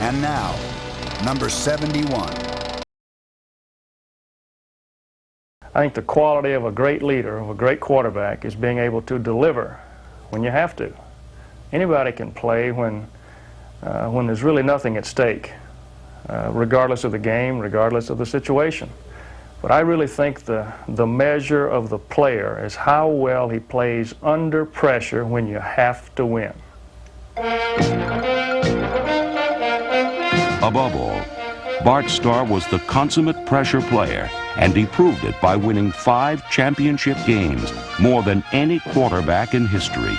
And now, number 71. I think the quality of a great leader, of a great quarterback, is being able to deliver when you have to. Anybody can play when there's really nothing at stake, regardless of the game, regardless of the situation. But I really think the measure of the player is how well he plays under pressure when you have to win. Above all, Bart Starr was the consummate pressure player, and he proved it by winning 5 championship games, more than any quarterback in history.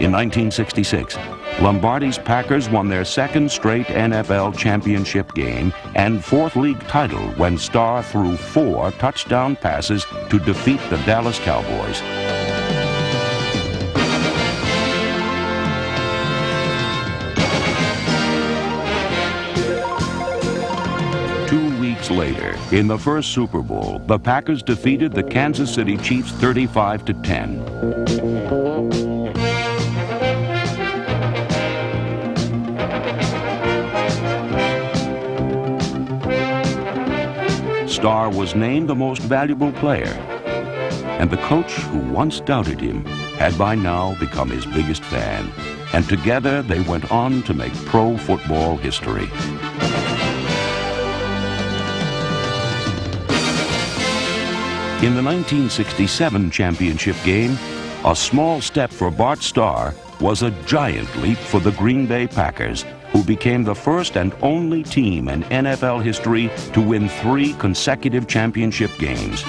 In 1966, Lombardi's Packers won their 2nd straight NFL championship game and 4th league title when Starr threw 4 touchdown passes to defeat the Dallas Cowboys. Later, in the first Super Bowl, the Packers defeated the Kansas City Chiefs 35-10. Starr was named the most valuable player, and the coach who once doubted him had by now become his biggest fan, and together they went on to make pro football history. In the 1967 championship game, a small step for Bart Starr was a giant leap for the Green Bay Packers, who became the first and only team in NFL history to win 3 consecutive championship games.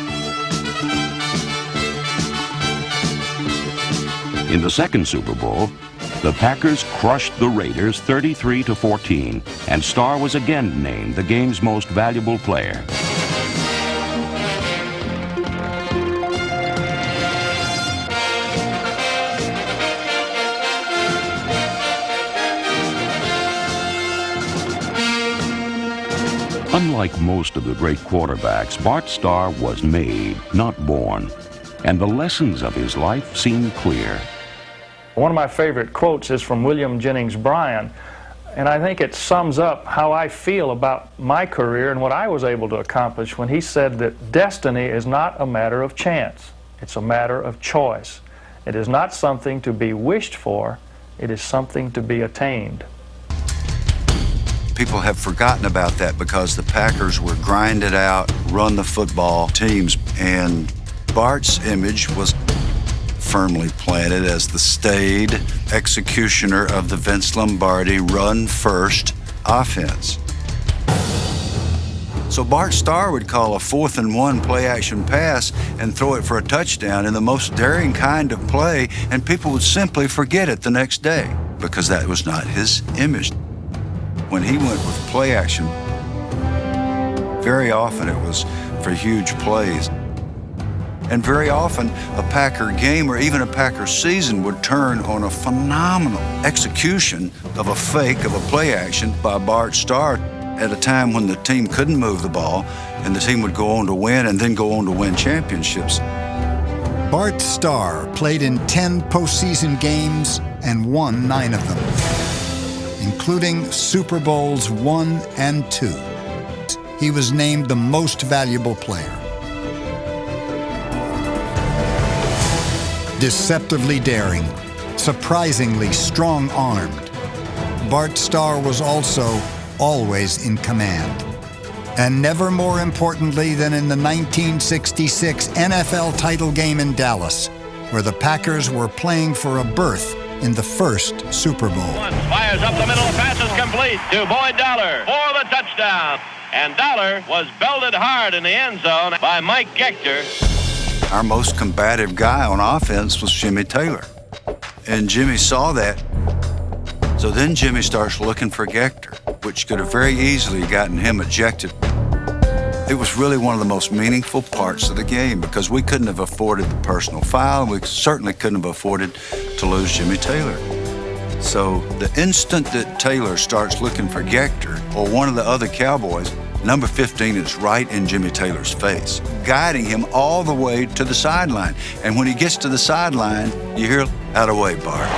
In the second Super Bowl, the Packers crushed the Raiders 33-14, and Starr was again named the game's most valuable player. Unlike most of the great quarterbacks, Bart Starr was made, not born, and the lessons of his life seem clear. One of my favorite quotes is from William Jennings Bryan, and I think it sums up how I feel about my career and what I was able to accomplish when he said that destiny is not a matter of chance, it's a matter of choice. It is not something to be wished for, it is something to be attained. People have forgotten about that because the Packers were grinded out, run the football teams, and Bart's image was firmly planted as the staid executioner of the Vince Lombardi run-first offense. So Bart Starr would call a 4th and 1 play-action pass and throw it for a touchdown in the most daring kind of play, and people would simply forget it the next day because that was not his image. When he went with play action, very often it was for huge plays. And very often a Packer game or even a Packer season would turn on a phenomenal execution of a fake of a play action by Bart Starr at a time when the team couldn't move the ball and the team would go on to win and then go on to win championships. Bart Starr played in 10 postseason games and won 9 of them, including Super Bowls 1 and 2. He was named the most valuable player. Deceptively daring, surprisingly strong-armed, Bart Starr was also always in command. And never more importantly than in the 1966 NFL title game in Dallas, where the Packers were playing for a berth in the first Super Bowl. Fires up the middle, the pass is complete to Boyd Dollar for the touchdown. And Dollar was belted hard in the end zone by Mike Gector. Our most combative guy on offense was Jimmy Taylor. And Jimmy saw that. So then Jimmy starts looking for Gector, which could have very easily gotten him ejected. It was really one of the most meaningful parts of the game because we couldn't have afforded the personal foul, and we certainly couldn't have afforded to lose Jimmy Taylor. So the instant that Taylor starts looking for Gector or one of the other Cowboys, number 15 is right in Jimmy Taylor's face, guiding him all the way to the sideline. And when he gets to the sideline, you hear, "Out of the way, Bart."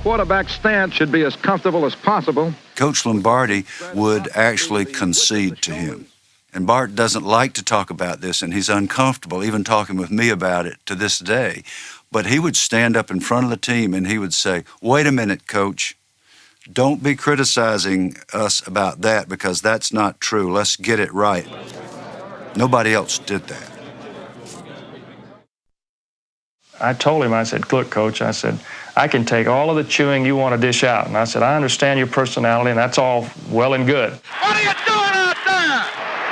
quarterback stance should be as comfortable as possible. Coach Lombardi would actually concede to him. And Bart doesn't like to talk about this, and he's uncomfortable even talking with me about it to this day. But he would stand up in front of the team and he would say, "Wait a minute, Coach. Don't be criticizing us about that because that's not true. Let's get it right." Nobody else did that. I told him, I said, "Look, Coach," I said, "I can take all of the chewing you want to dish out." And I said, "I understand your personality, and that's all well and good." What are you doing out there?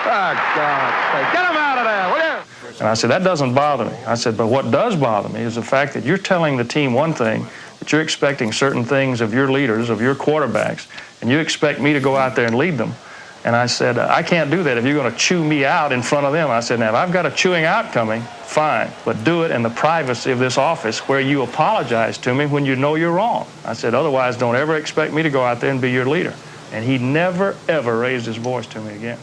Oh, God, get him out of there, will you? And I said, "That doesn't bother me." I said, "But what does bother me is the fact that you're telling the team one thing, but you're expecting certain things of your leaders, of your quarterbacks, and you expect me to go out there and lead them." And I said, "I can't do that if you're going to chew me out in front of them." I said, "Now, if I've got a chewing out coming, fine, but do it in the privacy of this office where you apologize to me when you know you're wrong." I said, "Otherwise, don't ever expect me to go out there and be your leader." And he never, ever raised his voice to me again.